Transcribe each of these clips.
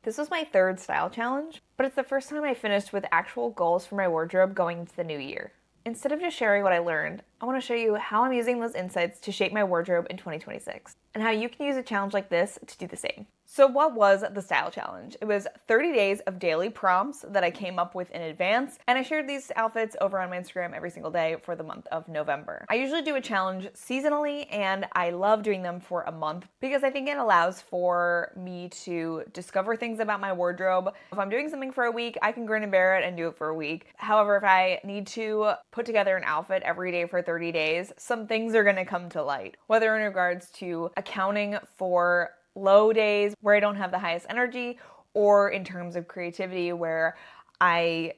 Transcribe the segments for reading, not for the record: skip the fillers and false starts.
This was my third style challenge, but it's the first time I finished with actual goals for my wardrobe going into the new year. Instead of just sharing what I learned, I want to show you how I'm using those insights to shape my wardrobe in 2026, and how you can use a challenge like this to do the same. So what was the style challenge? It was 30 days of daily prompts that I came up with in advance, and I shared these outfits over on my Instagram every single day for the month of November. I usually do a challenge seasonally, and I love doing them for a month because I think it allows for me to discover things about my wardrobe. If I'm doing something for a week, I can grin and bear it and do it for a week. However, if I need to put together an outfit every day for 30 days, some things are going to come to light, whether in regards to accounting for low days where I don't have the highest energy, or in terms of creativity where I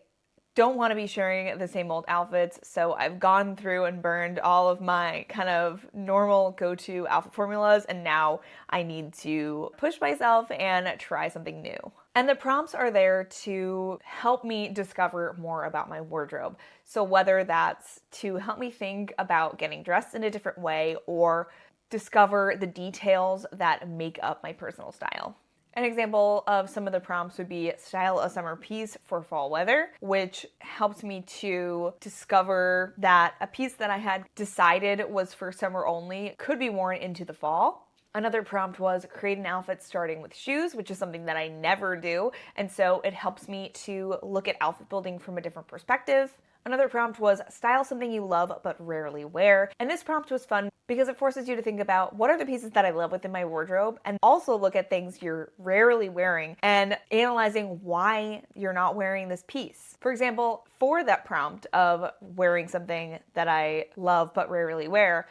don't want to be sharing the same old outfits. So I've gone through and burned all of my kind of normal go-to outfit formulas, and now I need to push myself and try something new. And the prompts are there to help me discover more about my wardrobe. So whether that's to help me think about getting dressed in a different way, or discover the details that make up my personal style. An example of some of the prompts would be style a summer piece for fall weather, which helped me to discover that a piece that I had decided was for summer only could be worn into the fall. Another prompt was create an outfit starting with shoes, which is something that I never do, and so it helps me to look at outfit building from a different perspective. Another prompt was style something you love but rarely wear, and this prompt was fun because it forces you to think about what are the pieces that I love within my wardrobe, and also look at things you're rarely wearing and analyzing why you're not wearing this piece. For example, for that prompt of wearing something that I love but rarely wear,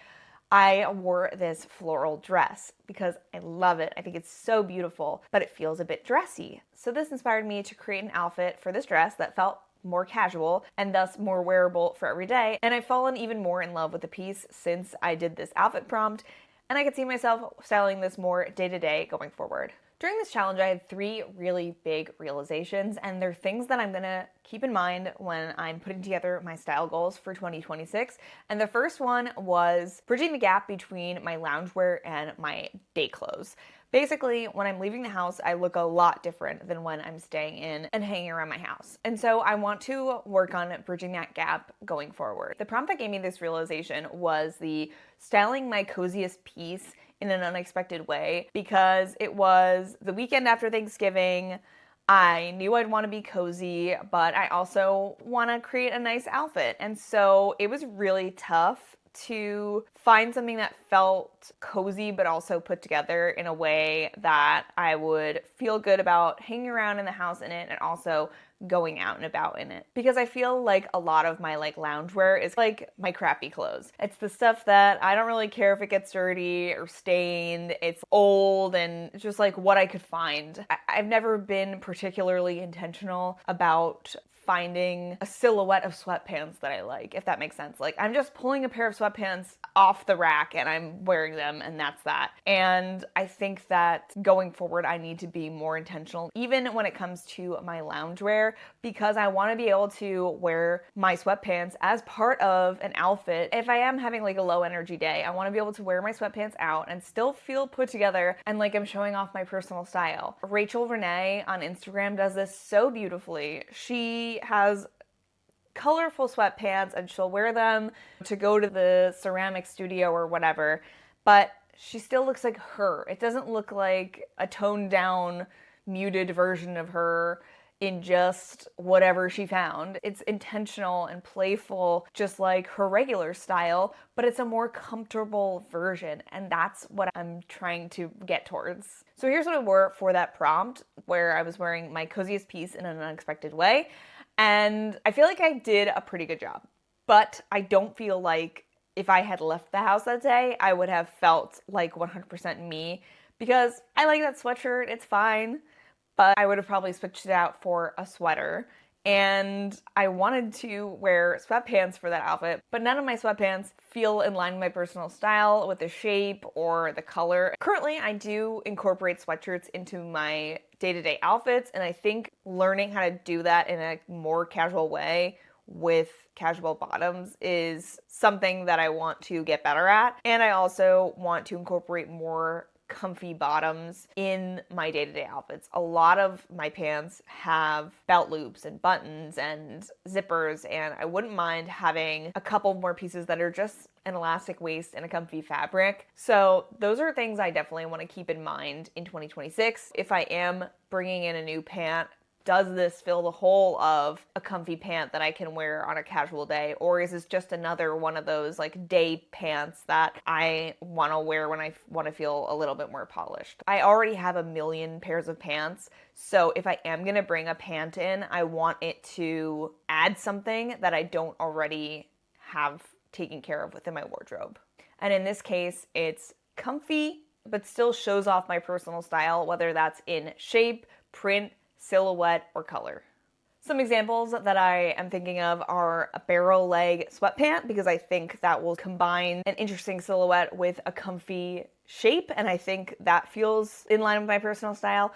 I wore this floral dress because I love it. I think it's so beautiful, but it feels a bit dressy. So this inspired me to create an outfit for this dress that felt more casual and thus more wearable for every day. And I've fallen even more in love with the piece since I did this outfit prompt, and I could see myself styling this more day to day going forward. During this challenge, I had 3 really big realizations, and they're things that I'm gonna keep in mind when I'm putting together my style goals for 2026. And the first one was bridging the gap between my loungewear and my day clothes. Basically, when I'm leaving the house, I look a lot different than when I'm staying in and hanging around my house. And so I want to work on bridging that gap going forward. The prompt that gave me this realization was the styling my coziest piece in an unexpected way, because it was the weekend after Thanksgiving. I knew I'd want to be cozy, but I also want to create a nice outfit. And so it was really tough to find something that felt cozy but also put together in a way that I would feel good about hanging around in the house in it and also going out and about in it. Because I feel like a lot of my loungewear is like my crappy clothes. It's the stuff that I don't really care if it gets dirty or stained. It's old and just like what I could find. I've never been particularly intentional about finding a silhouette of sweatpants that I like, if that makes sense. Like, I'm just pulling a pair of sweatpants off the rack and I'm wearing them, and that's that. And I think that going forward, I need to be more intentional, even when it comes to my loungewear, because I want to be able to wear my sweatpants as part of an outfit. If I am having like a low energy day, I want to be able to wear my sweatpants out and still feel put together and like I'm showing off my personal style. Rachel Renee on Instagram does this so beautifully. She has colorful sweatpants and she'll wear them to go to the ceramic studio or whatever, but she still looks like her. It doesn't look like a toned down, muted version of her in just whatever she found. It's intentional and playful, just like her regular style, but it's a more comfortable version, and that's what I'm trying to get towards. So here's what I wore for that prompt, where I was wearing my coziest piece in an unexpected way, and I feel like I did a pretty good job. But I don't feel like if I had left the house that day, I would have felt like 100% me, because I like that sweatshirt, it's fine, but I would have probably switched it out for a sweater. And I wanted to wear sweatpants for that outfit, but none of my sweatpants feel in line with my personal style, with the shape or the color. Currently, I do incorporate sweatshirts into my day-to-day outfits, and I think learning how to do that in a more casual way with casual bottoms is something that I want to get better at. And I also want to incorporate more comfy bottoms in my day-to-day outfits. A lot of my pants have belt loops and buttons and zippers, and I wouldn't mind having a couple more pieces that are just an elastic waist and a comfy fabric. So those are things I definitely want to keep in mind in 2026. If I am bringing in a new pant, does this fill the hole of a comfy pant that I can wear on a casual day? Or is this just another one of those like day pants that I want to wear when I want to feel a little bit more polished? I already have a million pairs of pants. So if I am going to bring a pant in, I want it to add something that I don't already have taken care of within my wardrobe. And in this case, it's comfy, but still shows off my personal style, whether that's in shape, print, silhouette, or color. Some examples that I am thinking of are a barrel leg sweatpant, because I think that will combine an interesting silhouette with a comfy shape, and I think that feels in line with my personal style.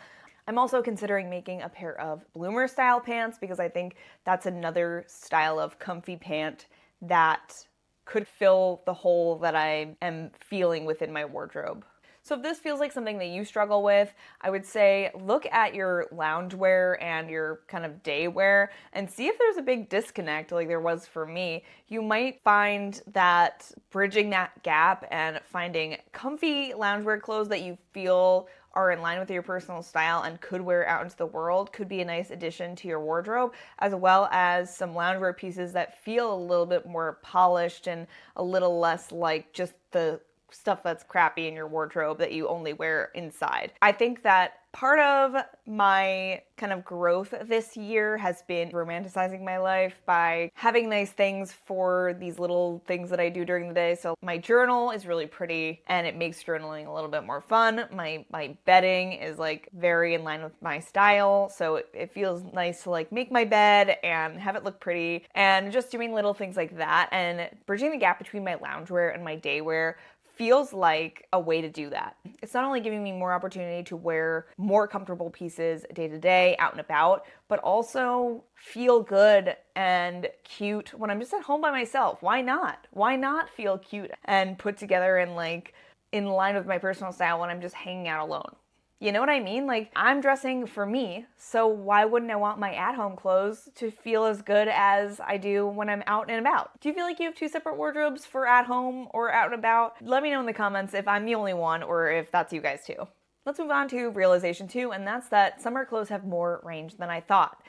I'm also considering making a pair of bloomer style pants, because I think that's another style of comfy pant that could fill the hole that I am feeling within my wardrobe. So if this feels like something that you struggle with, I would say look at your loungewear and your kind of daywear and see if there's a big disconnect like there was for me. You might find that bridging that gap and finding comfy loungewear clothes that you feel are in line with your personal style and could wear out into the world could be a nice addition to your wardrobe, as well as some loungewear pieces that feel a little bit more polished and a little less like just the stuff that's crappy in your wardrobe that you only wear inside. I think that part of my kind of growth this year has been romanticizing my life by having nice things for these little things that I do during the day. So my journal is really pretty and it makes journaling a little bit more fun. My bedding is like very in line with my style. So it feels nice to like make my bed and have it look pretty, and just doing little things like that and bridging the gap between my loungewear and my daywear feels like a way to do that. It's not only giving me more opportunity to wear more comfortable pieces day to day, out and about, but also feel good and cute when I'm just at home by myself. Why not? Why not feel cute and put together and like in line with my personal style when I'm just hanging out alone? You know what I mean? Like, I'm dressing for me, so why wouldn't I want my at-home clothes to feel as good as I do when I'm out and about? Do you feel like you have two separate wardrobes for at home or out and about? Let me know in the comments if I'm the only one or if that's you guys too. Let's move on to realization 2, and that's that summer clothes have more range than I thought.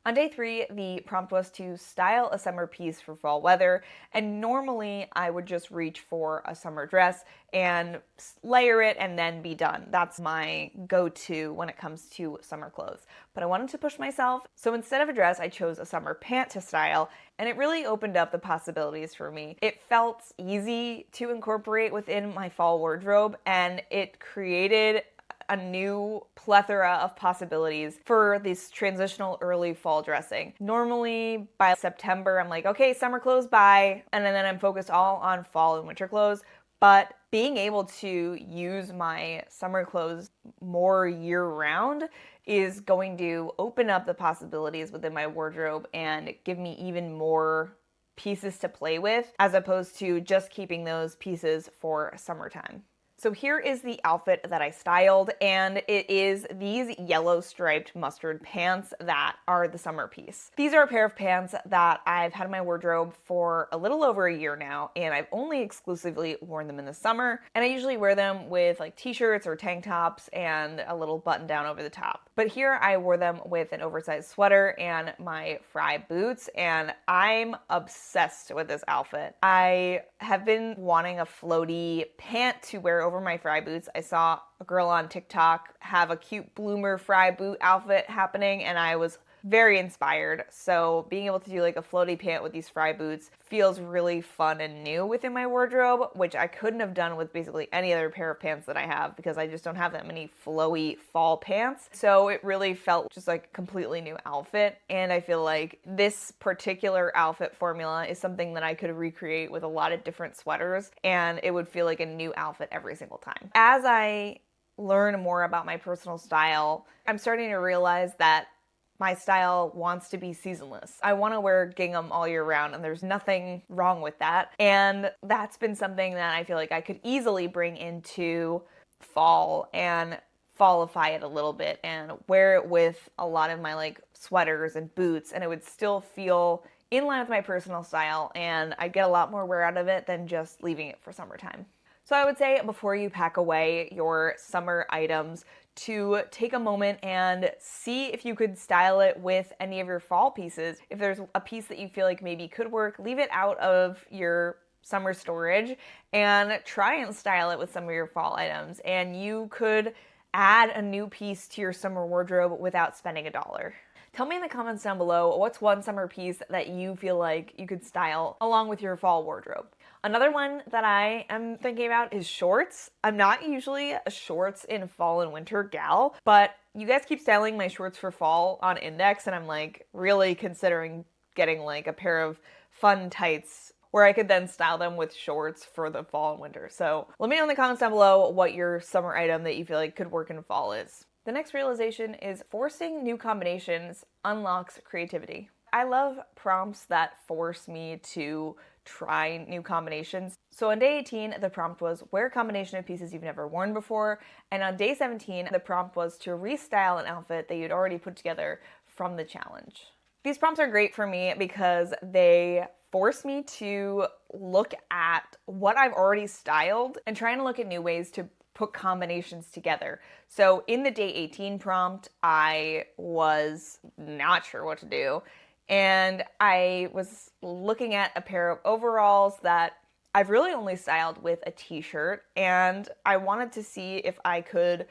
On day 3, the prompt was to style a summer piece for fall weather, and normally I would just reach for a summer dress and layer it and then be done. That's my go-to when it comes to summer clothes. But I wanted to push myself, so instead of a dress, I chose a summer pant to style, and it really opened up the possibilities for me. It felt easy to incorporate within my fall wardrobe, and it created a new plethora of possibilities for this transitional early fall dressing. Normally by September, I'm like, okay, summer clothes, bye. And then I'm focused all on fall and winter clothes. But being able to use my summer clothes more year round is going to open up the possibilities within my wardrobe and give me even more pieces to play with, as opposed to just keeping those pieces for summertime. So here is the outfit that I styled, and it is these yellow striped mustard pants that are the summer piece. These are a pair of pants that I've had in my wardrobe for a little over a year now, and I've only exclusively worn them in the summer, and I usually wear them with like t-shirts or tank tops and a little button down over the top. But here I wore them with an oversized sweater and my Frye boots, and I'm obsessed with this outfit. I have been wanting a floaty pant to wear over my Frye boots. I saw a girl on TikTok have a cute bloomer Frye boot outfit happening, and I was very inspired. So being able to do like a floaty pant with these Frye boots feels really fun and new within my wardrobe, which I couldn't have done with basically any other pair of pants that I have, because I just don't have that many flowy fall pants. So it really felt just like a completely new outfit, and I feel like this particular outfit formula is something that I could recreate with a lot of different sweaters, and it would feel like a new outfit every single time. As I learn more about my personal style, I'm starting to realize that my style wants to be seasonless. I want to wear gingham all year round, and there's nothing wrong with that. And that's been something that I feel like I could easily bring into fall and fallify it a little bit and wear it with a lot of my like sweaters and boots, and it would still feel in line with my personal style, and I'd get a lot more wear out of it than just leaving it for summertime. So I would say before you pack away your summer items to take a moment and see if you could style it with any of your fall pieces. If there's a piece that you feel like maybe could work, leave it out of your summer storage and try and style it with some of your fall items. And you could add a new piece to your summer wardrobe without spending $1. Tell me in the comments down below what's one summer piece that you feel like you could style along with your fall wardrobe. Another one that I am thinking about is shorts. I'm not usually a shorts in fall and winter gal, but you guys keep styling my shorts for fall on Index, and I'm like really considering getting like a pair of fun tights where I could then style them with shorts for the fall and winter. So let me know in the comments down below what your summer item that you feel like could work in fall is. The next realization is forcing new combinations unlocks creativity. I love prompts that force me to try new combinations. So on day 18, the prompt was wear a combination of pieces you've never worn before. And on day 17, the prompt was to restyle an outfit that you'd already put together from the challenge. These prompts are great for me because they force me to look at what I've already styled and trying to look at new ways to put combinations together. So in the day 18 prompt, I was not sure what to do. And I was looking at a pair of overalls that I've really only styled with a t-shirt, and I wanted to see if I could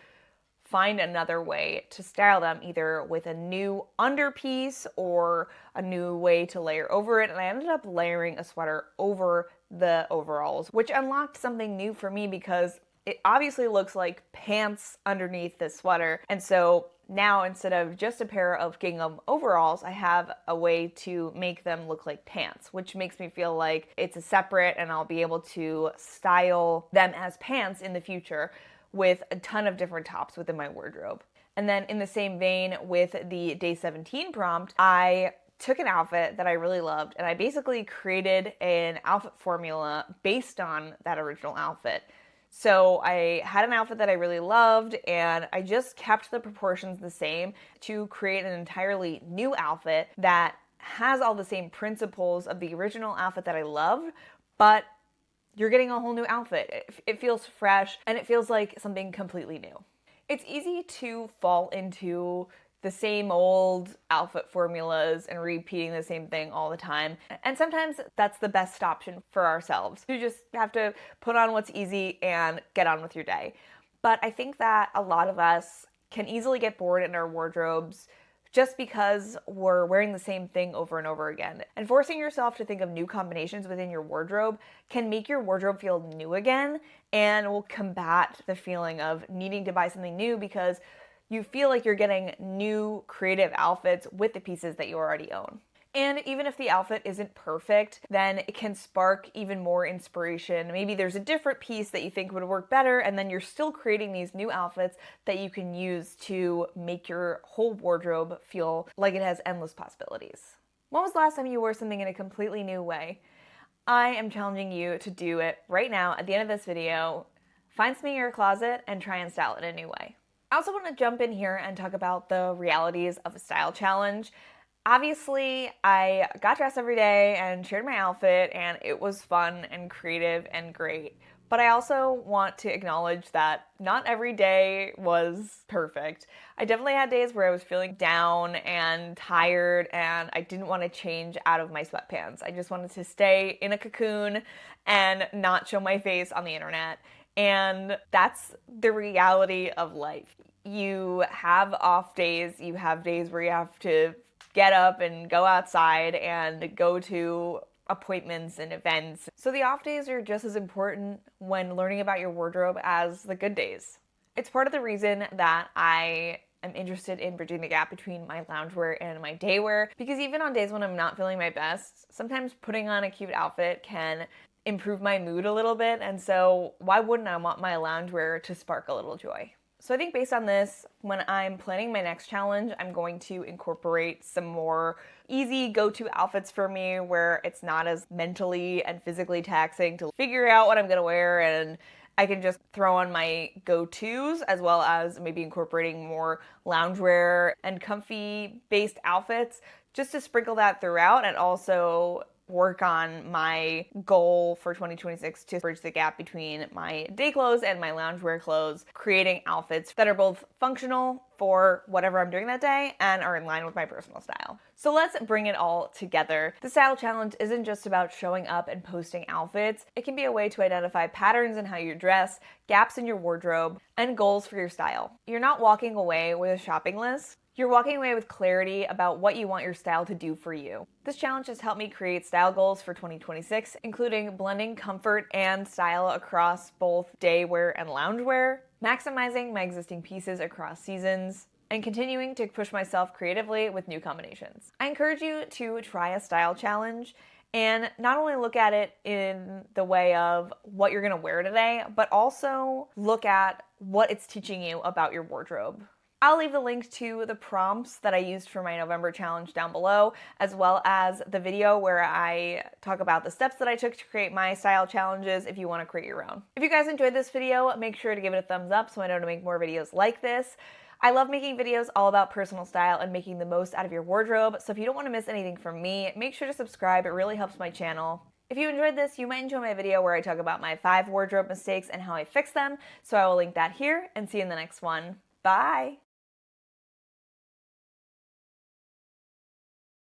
find another way to style them, either with a new underpiece or a new way to layer over it. And I ended up layering a sweater over the overalls, which unlocked something new for me because it obviously looks like pants underneath this sweater. And so now instead of just a pair of gingham overalls, I have a way to make them look like pants, which makes me feel like it's a separate, and I'll be able to style them as pants in the future with a ton of different tops within my wardrobe. And then in the same vein with the day 17 prompt, I took an outfit that I really loved and I basically created an outfit formula based on that original outfit. So I had an outfit that I really loved, and I just kept the proportions the same to create an entirely new outfit that has all the same principles of the original outfit that I loved, but you're getting a whole new outfit. It feels fresh, and it feels like something completely new. It's easy to fall into the same old outfit formulas and repeating the same thing all the time. And sometimes that's the best option for ourselves. You just have to put on what's easy and get on with your day. But I think that a lot of us can easily get bored in our wardrobes just because we're wearing the same thing over and over again. And forcing yourself to think of new combinations within your wardrobe can make your wardrobe feel new again, and will combat the feeling of needing to buy something new because you feel like you're getting new creative outfits with the pieces that you already own. And even if the outfit isn't perfect, then it can spark even more inspiration. Maybe there's a different piece that you think would work better, and then you're still creating these new outfits that you can use to make your whole wardrobe feel like it has endless possibilities. When was the last time you wore something in a completely new way? I am challenging you to do it right now at the end of this video. Find something in your closet and try and style it in a new way. I also want to jump in here and talk about the realities of a style challenge. Obviously, I got dressed every day and shared my outfit, and it was fun and creative and great. But I also want to acknowledge that not every day was perfect. I definitely had days where I was feeling down and tired, and I didn't want to change out of my sweatpants. I just wanted to stay in a cocoon and not show my face on the internet. And that's the reality of life. You have off days, you have days where you have to get up and go outside and go to appointments and events. So the off days are just as important when learning about your wardrobe as the good days. It's part of the reason that I am interested in bridging the gap between my loungewear and my daywear, because even on days when I'm not feeling my best, sometimes putting on a cute outfit can improve my mood a little bit, and so why wouldn't I want my loungewear to spark a little joy? So I think based on this, when I'm planning my next challenge, I'm going to incorporate some more easy go-to outfits for me where it's not as mentally and physically taxing to figure out what I'm gonna wear and I can just throw on my go-tos as well as maybe incorporating more loungewear and comfy based outfits just to sprinkle that throughout and also work on my goal for 2026 to bridge the gap between my day clothes and my loungewear clothes, creating outfits that are both functional for whatever I'm doing that day and are in line with my personal style. So let's bring it all together. The style challenge isn't just about showing up and posting outfits. It can be a way to identify patterns in how you dress, gaps in your wardrobe, and goals for your style. You're not walking away with a shopping list. You're walking away with clarity about what you want your style to do for you. This challenge has helped me create style goals for 2026, including blending comfort and style across both daywear and loungewear, maximizing my existing pieces across seasons, and continuing to push myself creatively with new combinations. I encourage you to try a style challenge and not only look at it in the way of what you're gonna wear today, but also look at what it's teaching you about your wardrobe. I'll leave the link to the prompts that I used for my November challenge down below, as well as the video where I talk about the steps that I took to create my style challenges if you want to create your own. If you guys enjoyed this video, make sure to give it a thumbs up so I know to make more videos like this. I love making videos all about personal style and making the most out of your wardrobe, so if you don't want to miss anything from me, make sure to subscribe. It really helps my channel. If you enjoyed this, you might enjoy my video where I talk about my 5 wardrobe mistakes and how I fix them, so I will link that here and see you in the next one. Bye!